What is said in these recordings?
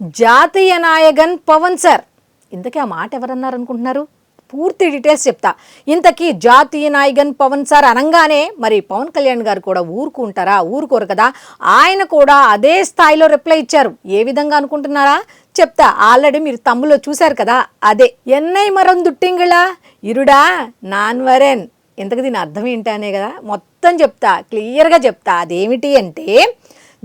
జాతీయ నాయకన్ పవన్ సార్. ఇంతకీ ఆ మాట ఎవరన్నారు అనుకుంటున్నారు? పూర్తి డీటెయిల్స్ చెప్తా. ఇంతకీ జాతీయ నాయకన్ పవన్ సార్ అనగానే మరి పవన్ కళ్యాణ్ గారు కూడా ఊరుకుంటారా? ఊరుకోరు కదా. ఆయన కూడా అదే స్థాయిలో రిప్లై ఇచ్చారు. ఏ విధంగా అనుకుంటున్నారా? చెప్తా. ఆల్రెడీ మీరు తమ్ములో చూశారు కదా, అదే ఎన్నై మరం దుట్టింగిళ ఇరుడా నాన్వరెన్. ఇంతకు దీని అర్థం ఏంటనే కదా మొత్తం చెప్తా, క్లియర్గా చెప్తా. అదేమిటి అంటే,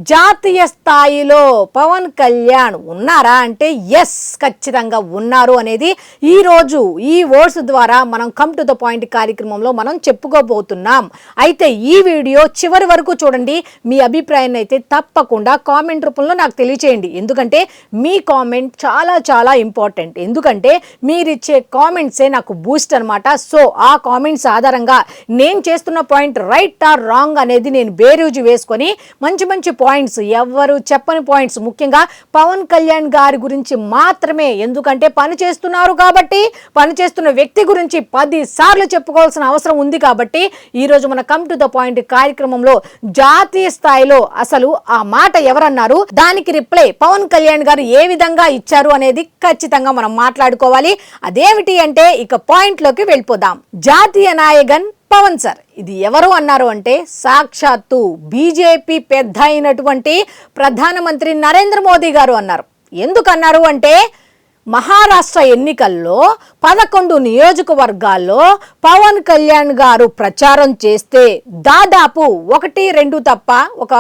జాతీయ స్థాయిలో పవన్ కళ్యాణ్ ఉన్నారా అంటే ఎస్, ఖచ్చితంగా ఉన్నారు అనేది ఈరోజు ఈ వర్డ్స్ ద్వారా మనం కమ్ టు ద పాయింట్ కార్యక్రమంలో మనం చెప్పుకోబోతున్నాం. అయితే ఈ వీడియో చివరి వరకు చూడండి. మీ అభిప్రాయాన్ని అయితే తప్పకుండా కామెంట్ రూపంలో నాకు తెలియచేయండి. ఎందుకంటే మీ కామెంట్ చాలా చాలా ఇంపార్టెంట్. ఎందుకంటే మీరిచ్చే కామెంట్సే నాకు బూస్ట్ అనమాట. సో ఆ కామెంట్స్ ఆధారంగా నేను చేస్తున్న పాయింట్ రైట్ ఆర్ రాంగ్ అనేది నేను బేరీజు వేసుకొని మంచి మంచి పాయింట్స్, ఎవరు చెప్పని పాయింట్స్, ముఖ్యంగా పవన్ కళ్యాణ్ గారి గురించి మాత్రమే. ఎందుకంటే పని చేస్తున్నారు కాబట్టి, పని చేస్తున్న వ్యక్తి గురించి 10 సార్లు చెప్పుకోవాల్సిన అవసరం ఉంది. కాబట్టి ఈరోజు మన కమ్ టు ద పాయింట్ కార్యక్రమంలో జాతీయ స్థాయిలో అసలు ఆ మాట ఎవరన్నారు, దానికి రిప్లై పవన్ కళ్యాణ్ గారు ఏ విధంగా ఇచ్చారు అనేది ఖచ్చితంగా మనం మాట్లాడుకోవాలి. అదేమిటి అంటే ఇక పాయింట్ లోకి వెళ్ళిపోదాం. జాతీయ నాయకన్ పవన్ సార్ ఇది ఎవరు అన్నారు అంటే సాక్షాత్తు బీజేపీ పెద్ద అయినటువంటి ప్రధానమంత్రి నరేంద్ర మోదీ గారు అన్నారు. ఎందుకు అన్నారు అంటే, మహారాష్ట్ర ఎన్నికల్లో 11 నియోజకవర్గాల్లో పవన్ కళ్యాణ్ గారు ప్రచారం చేస్తే దాదాపు 1-2 తప్ప ఒక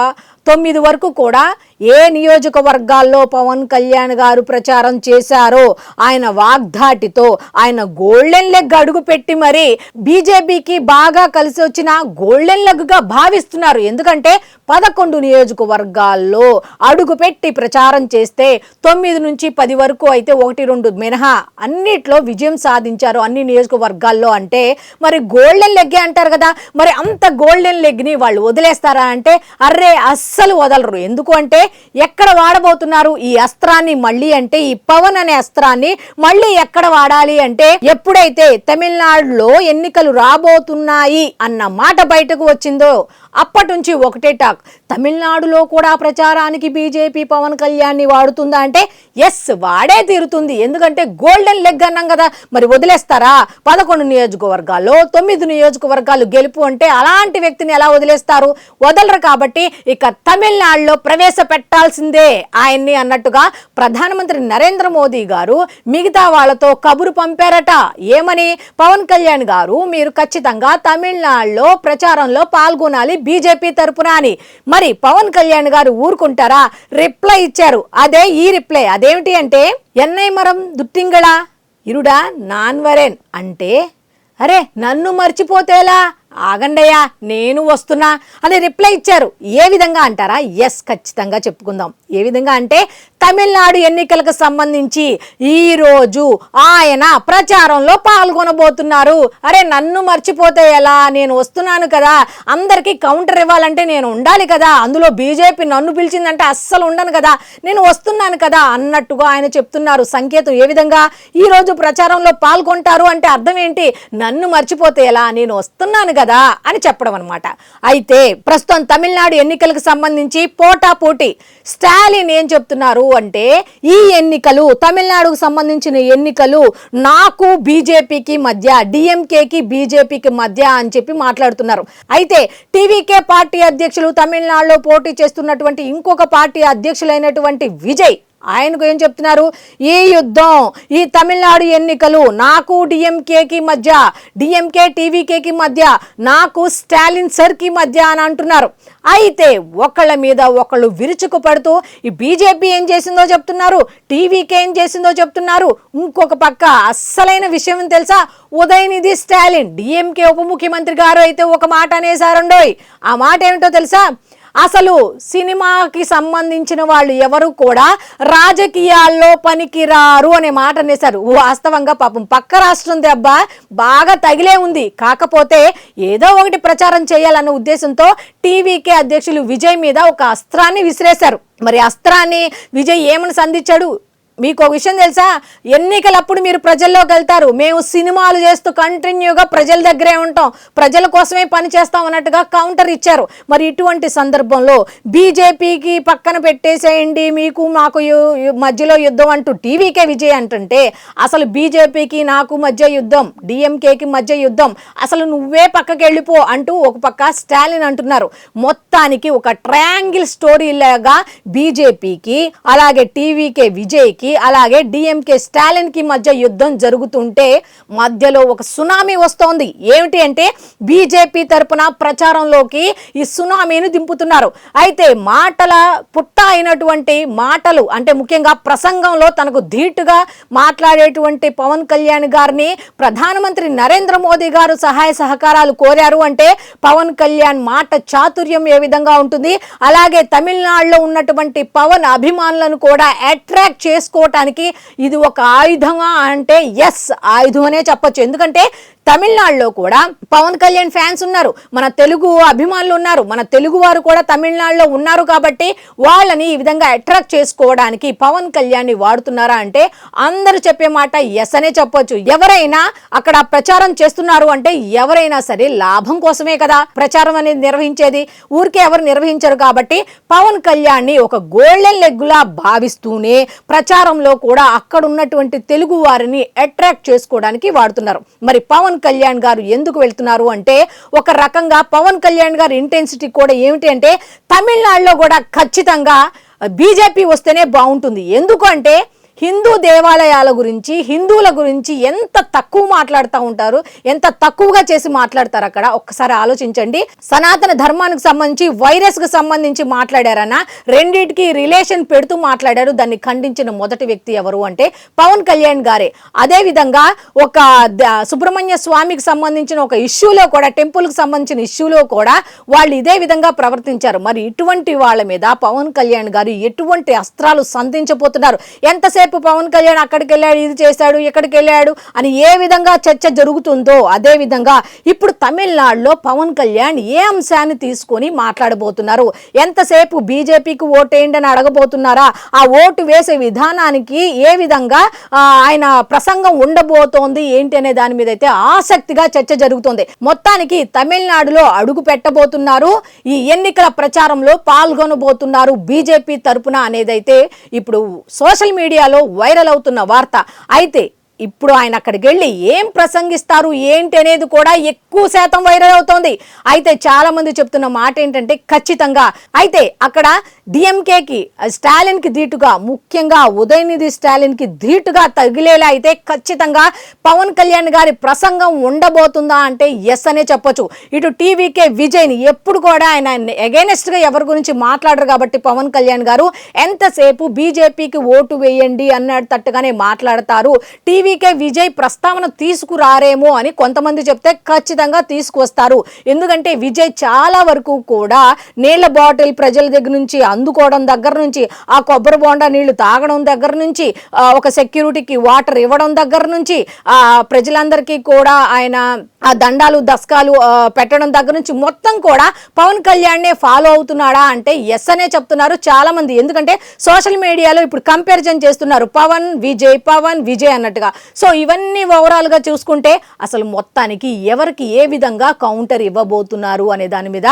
9 వరకు కూడా ఏ నియోజకవర్గాల్లో పవన్ కళ్యాణ్ గారు ప్రచారం చేశారో ఆయన వాగ్దాటితో ఆయన గోల్డెన్ లెగ్ అడుగు పెట్టి మరి బీజేపీకి బాగా కలిసి వచ్చిన గోల్డెన్ లెగ్గా భావిస్తున్నారు. ఎందుకంటే 11 నియోజకవర్గాల్లో అడుగు పెట్టి ప్రచారం చేస్తే 9 నుంచి 10 వరకు అయితే 1-2 మినహా అన్నిట్లో విజయం సాధించారు అన్ని నియోజకవర్గాల్లో. అంటే మరి గోల్డెన్ లెగ్గే అంటారు కదా. మరి అంత గోల్డెన్ లెగ్ని వాళ్ళు వదిలేస్తారా అంటే అర్రే అస్సలు వదలరు. ఎందుకు అంటే ఎక్కడ వాడబోతున్నారు ఈ అస్త్రాన్ని మళ్ళీ అంటే, ఈ పవన్ అనే అస్త్రాన్ని మళ్ళీ ఎక్కడ వాడాలి అంటే, ఎప్పుడైతే తమిళనాడులో ఎన్నికలు రాబోతున్నాయి అన్న మాట బయటకు వచ్చిందో అప్పటి నుంచి ఒకటే టాక్. తమిళనాడులో కూడా ప్రచారానికి బీజేపీ పవన్ కళ్యాణ్ ని వాడుతుందా అంటే ఎస్, వాడే తీరుతుంది. ఎందుకంటే గోల్డెన్ లెగ్ అన్నాం కదా. మరి వదిలేస్తారా? 11 నియోజకవర్గాల్లో 9 నియోజకవర్గాలు గెలుపు అంటే అలాంటి వ్యక్తిని ఎలా వదిలేస్తారు? వదలరు. కాబట్టి ఇక తమిళనాడులో ప్రవేశపెట్టాల్సిందే ఆయన్ని అన్నట్టుగా ప్రధానమంత్రి నరేంద్ర మోదీ గారు మిగతా వాళ్ళతో కబురు పంపారట. ఏమని? పవన్ కళ్యాణ్ గారు మీరు ఖచ్చితంగా తమిళనాడులో ప్రచారంలో పాల్గొనాలి బీజేపీ తరపున అని. మరి పవన్ కళ్యాణ్ గారు ఊరుకుంటారా? రిప్లై ఇచ్చారు. అదే ఈ రిప్లై. అదేమిటి అంటే, ఎన్నై మరం దుట్టింగళ ఇరుడా నాన్వరెన్ అంటే, అరే నన్ను మర్చిపోతేలా, ఆగండయ్యా నేను వస్తున్నా అని రిప్లై ఇచ్చారు. ఏ విధంగా అంటారా? ఎస్, ఖచ్చితంగా చెప్పుకుందాం. ఏ విధంగా అంటే, తమిళనాడు ఎన్నికలకు సంబంధించి ఈరోజు ఆయన ప్రచారంలో పాల్గొనబోతున్నారు. అరే నన్ను మర్చిపోతే ఎలా, నేను వస్తున్నాను కదా, అందరికీ కౌంటర్ ఇవ్వాలంటే నేను ఉండాలి కదా, అందులో బీజేపీ నన్ను పిలిచిందంటే అస్సలు ఉండను కదా, నేను వస్తున్నాను కదా అన్నట్టుగా ఆయన చెప్తున్నారు. సంకేతం ఏ విధంగా? ఈరోజు ప్రచారంలో పాల్గొంటారు అంటే అర్థం ఏంటి? నన్ను మర్చిపోతే ఎలా, నేను వస్తున్నాను కదా అని చెప్పడం అనమాట. అయితే ప్రస్తుతం తమిళనాడు ఎన్నికలకు సంబంధించి పోటాపోటీ స్టాలిన్ ఏం చెప్తున్నారు అంటే, ఈ ఎన్నికలు తమిళనాడుకు సంబంధించిన ఎన్నికలు నాకు బీజేపీకి మధ్య, డిఎంకేకి బీజేపీకి మధ్య అని చెప్పి మాట్లాడుతున్నారు. అయితే టీవీకే పార్టీ అధ్యక్షులు, తమిళనాడులో పోటీ చేస్తున్నటువంటి ఇంకొక పార్టీ అధ్యక్షులైనటువంటి విజయ్, ఆయనకు ఏం చెప్తున్నారు? ఈ యుద్ధం, ఈ తమిళనాడు ఎన్నికలు నాకు డిఎంకేకి మధ్య, డిఎంకే టీవీకేకి మధ్య, నాకు స్టాలిన్ సర్కి మధ్య అని అంటున్నారు. అయితే ఒకళ్ళ మీద ఒకళ్ళు విరుచుకు పడుతూ ఈ బీజేపీ ఏం చేసిందో చెప్తున్నారు, టీవీకే ఏం చేసిందో చెప్తున్నారు. ఇంకొక పక్క అస్సలైన విషయం తెలుసా? ఉదయనిధి స్టాలిన్ డిఎంకే ఉప ముఖ్యమంత్రి గారు అయితే ఒక మాట అనేసారండోయ్. ఆ మాట ఏమిటో తెలుసా? అసలు సినిమాకి సంబంధించిన వాళ్ళు ఎవరు కూడా రాజకీయాల్లో పనికిరారు అనే మాట అనేసారు. వాస్తవంగా పాపం పక్క రాష్ట్రం దెబ్బ బాగా తగిలే ఉంది. కాకపోతే ఏదో ఒకటి ప్రచారం చేయాలన్న ఉద్దేశంతో టీవీకే అధ్యక్షులు విజయ్ మీద ఒక అస్త్రాన్ని విసిరేశారు. మరి అస్త్రాన్ని విజయ్ ఏమని సంధించాడు? మీకు ఒక విషయం తెలుసా, ఎన్నికలప్పుడు మీరు ప్రజల్లోకి వెళ్తారు, మేము సినిమాలు చేస్తూ కంటిన్యూగా ప్రజల దగ్గరే ఉంటాం, ప్రజల కోసమే పని చేస్తాం అన్నట్టుగా కౌంటర్ ఇచ్చారు. మరి ఇటువంటి సందర్భంలో బీజేపీకి పక్కన పెట్టేసేయండి, మీకు మాకు మధ్యలో యుద్ధం అంటూ టీవీకే విజయ్ అంటుంటే, అసలు బీజేపీకి నాకు మధ్య యుద్ధం, డిఎంకేకి మధ్య యుద్ధం, అసలు నువ్వే పక్కకి వెళ్ళిపో అంటూ ఒక పక్క స్టాలిన్ అంటున్నారు. మొత్తానికి ఒక ట్రయాంగిల్ స్టోరీ లాగా బీజేపీకి, అలాగే టీవీకే విజయ్కి, అలాగే డిఎంకే స్టాలిన్ కి మధ్య యుద్ధం జరుగుతుంటే మధ్యలో ఒక సునామీ వస్తోంది. ఏమిటి అంటే బీజేపీ తరపున ప్రచారంలోకి ఈ సునామీని దింపుతున్నారు. అయితే మాటల పుట్ట అయినటువంటి మాటలు అంటే ముఖ్యంగా ప్రసంగంలో తనకు ధీటుగా మాట్లాడేటువంటి పవన్ కళ్యాణ్ గారిని ప్రధానమంత్రి నరేంద్ర మోదీ గారు సహాయ సహకారాలు కోరారు అంటే పవన్ కళ్యాణ్ మాట చాతుర్యం ఏ విధంగా ఉంటుంది, అలాగే తమిళనాడులో ఉన్నటువంటి పవన్ అభిమానులను కూడా అట్రాక్ట్ చేసుకోవటానికి ఇది ఒక ఆయుధమా అంటే ఎస్, ఆయుధం అనే చెప్పొచ్చు. ఎందుకంటే తమిళనాడులో కూడా పవన్ కళ్యాణ్ ఫ్యాన్స్ ఉన్నారు, మన తెలుగు అభిమానులు ఉన్నారు, మన తెలుగు వారు కూడా తమిళనాడులో ఉన్నారు. కాబట్టి వాళ్ళని ఈ విధంగా అట్రాక్ట్ చేసుకోవడానికి పవన్ కళ్యాణ్ ని వాడుతున్నారా అంటే అందరూ చెప్పే మాట ఎస్ అనే చెప్పొచ్చు. ఎవరైనా అక్కడ ప్రచారం చేస్తున్నారు అంటే ఎవరైనా సరే లాభం కోసమే కదా ప్రచారం అనేది నిర్వహించేది, ఊరికే ఎవరు నిర్వహించరు. కాబట్టి పవన్ కళ్యాణ్ ని ఒక గోల్డెన్ లెగ్గులా భావిస్తూనే ప్రచారంలో కూడా అక్కడ ఉన్నటువంటి తెలుగు వారిని అట్రాక్ట్ చేసుకోవడానికి వాడుతున్నారు. మరి పవన్ కళ్యాణ్ గారు ఎందుకు వెళ్తున్నారు అంటే ఒక రకంగా పవన్ కళ్యాణ్ గారి ఇంటెన్సిటీ కూడా ఏమిటి అంటే తమిళనాడులో కూడా ఖచ్చితంగా బీజేపీ వస్తేనే బాగుంటుంది. ఎందుకు అంటే హిందూ దేవాలయాల గురించి, హిందువుల గురించి ఎంత తక్కువ మాట్లాడుతూ ఉంటారు, ఎంత తక్కువగా చేసి మాట్లాడతారు అక్కడ. ఒక్కసారి ఆలోచించండి. సనాతన ధర్మానికి సంబంధించి వైరస్ కు సంబంధించి మాట్లాడారన్నా రెండింటికి రిలేషన్ పెడుతూ మాట్లాడారు. దాన్ని ఖండించిన మొదటి వ్యక్తి ఎవరు అంటే పవన్ కళ్యాణ్ గారే. అదే విధంగా ఒక సుబ్రహ్మణ్య స్వామికి సంబంధించిన ఒక ఇష్యూలో కూడా, టెంపుల్ కి సంబంధించిన ఇష్యూలో కూడా వాళ్ళు ఇదే విధంగా ప్రవర్తించారు. మరి ఇటువంటి వాళ్ళ మీద పవన్ కళ్యాణ్ గారు ఎటువంటి అస్త్రాలు సంధించబోతున్నారు? ఎంతసేపు పవన్ కళ్యాణ్ అక్కడికి వెళ్ళాడు, ఇది చేశాడు, ఇక్కడికి వెళ్ళాడు అని ఏ విధంగా చర్చ జరుగుతుందో అదే విధంగా ఇప్పుడు తమిళనాడులో పవన్ కళ్యాణ్ ఏ అంశాన్ని తీసుకొని మాట్లాడబోతున్నారు? ఎంతసేపు బీజేపీకి ఓటేయండి అని అడగబోతున్నారా? ఆ ఓటు వేసే విధానానికి ఏ విధంగా ఆయన ప్రసంగం ఉండబోతోంది ఏంటి అనే దాని మీద అయితే ఆసక్తిగా చర్చ జరుగుతోంది. మొత్తానికి తమిళనాడులో అడుగు పెట్టబోతున్నారు, ఈ ఎన్నికల ప్రచారంలో పాల్గొనబోతున్నారు బీజేపీ తరపున అనేదైతే ఇప్పుడు సోషల్ మీడియాలో వైరల్ అవుతున్న వార్త. అయితే ఇప్పుడు ఆయన అక్కడికి వెళ్ళి ఏం ప్రసంగిస్తారు ఏంటి అనేది కూడా ఎక్కువ శాతం వైరల్ అవుతోంది. అయితే చాలా మంది చెప్తున్న మాట ఏంటంటే ఖచ్చితంగా అయితే అక్కడ డిఎంకేకి స్టాలిన్ కి ధీటుగా, ముఖ్యంగా ఉదయనిధి స్టాలిన్ కి ధీటుగా తగిలేలా అయితే ఖచ్చితంగా పవన్ కళ్యాణ్ గారి ప్రసంగం ఉండబోతుందా అంటే ఎస్ అనే చెప్పొచ్చు. ఇటు టీవీకే విజయ్ ని ఎప్పుడు కూడా ఆయన అగైనెస్ట్ గా ఎవరి గురించి మాట్లాడరు కాబట్టి పవన్ కళ్యాణ్ గారు ఎంతసేపు బీజేపీకి ఓటు వేయండి అన్నట్టుగానే మాట్లాడతారు. టీవీకే విజయ్ ప్రస్తావన తీసుకురారేమో అని కొంతమంది చెప్తే ఖచ్చితంగా తీసుకువస్తారు. ఎందుకంటే విజయ్ చాలా వరకు కూడా నీళ్ల బాటిల్ ప్రజల దగ్గర నుంచి అందుకోవడం దగ్గర నుంచి, ఆ కొబ్బరి బోండా నీళ్లు తాగడం దగ్గర నుంచి, ఒక సెక్యూరిటీకి వాటర్ ఇవ్వడం దగ్గర నుంచి, ఆ ప్రజలందరికీ కూడా ఆయన ఆ దండాలు దస్కాలు పెట్టడం దగ్గర నుంచి మొత్తం కూడా పవన్ కళ్యాణ్ నే ఫాలో అవుతున్నాడా అంటే ఎస్ అనే చెప్తున్నారు చాలా మంది. ఎందుకంటే సోషల్ మీడియాలో ఇప్పుడు కంపారిజన్ చేస్తున్నారు పవన్ విజయ్ అన్నట్టుగా. సో ఇవన్నీ ఓవరాల్ గా చూసుకుంటే అసలు మొత్తానికి ఎవరికి ఏ విధంగా కౌంటర్ ఇవ్వబోతున్నారు అనే దాని మీద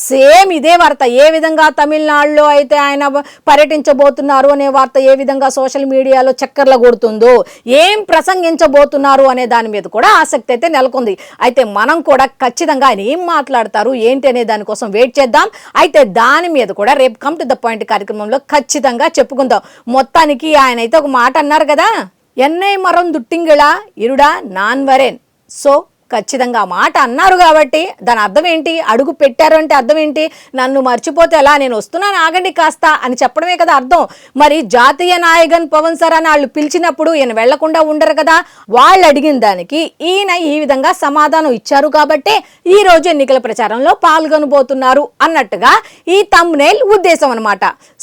సేమ్ ఇదే వార్త. ఏ విధంగా తమిళనాడులో అయితే ఆయన పర్యటించబోతున్నారు అనే వార్త ఏ విధంగా సోషల్ మీడియాలో చక్కర్ల కొడుతుందో, ఏం ప్రసంగించబోతున్నారు అనే దాని మీద కూడా ఆసక్తి అయితే నెలకొంది. అయితే మనం కూడా ఖచ్చితంగా ఆయన ఏం మాట్లాడతారు ఏంటి అనే దానికోసం వెయిట్ చేద్దాం. అయితే దాని మీద కూడా రేపు కమ్ టు ద పాయింట్ కార్యక్రమంలో ఖచ్చితంగా చెప్పుకుందాం. మొత్తానికి ఆయన అయితే ఒక మాట అన్నారు కదా, ఎన్నై మరం దుట్టింగిళ ఇరుడా నాన్ వరేన్. సో ఖచ్చితంగా మాట అన్నారు కాబట్టి దాని అర్థం ఏంటి? అడుగు పెట్టారు అంటే అర్థం ఏంటి? నన్ను మర్చిపోతే ఎలా, నేను వస్తున్నాను ఆగండి కాస్త అని చెప్పడమే కదా అర్థం. మరి జాతీయ నాయకన్ పవన్ సార్ అని వాళ్ళు పిలిచినప్పుడు ఈయన వెళ్లకుండా ఉండరు కదా. వాళ్ళు అడిగిన దానికి ఈయన ఈ విధంగా సమాధానం ఇచ్చారు కాబట్టి ఈ రోజు ఎన్నికల ప్రచారంలో పాల్గొనబోతున్నారు అన్నట్టుగా ఈ థంబ్నెయిల్ ఉద్దేశం అనమాట.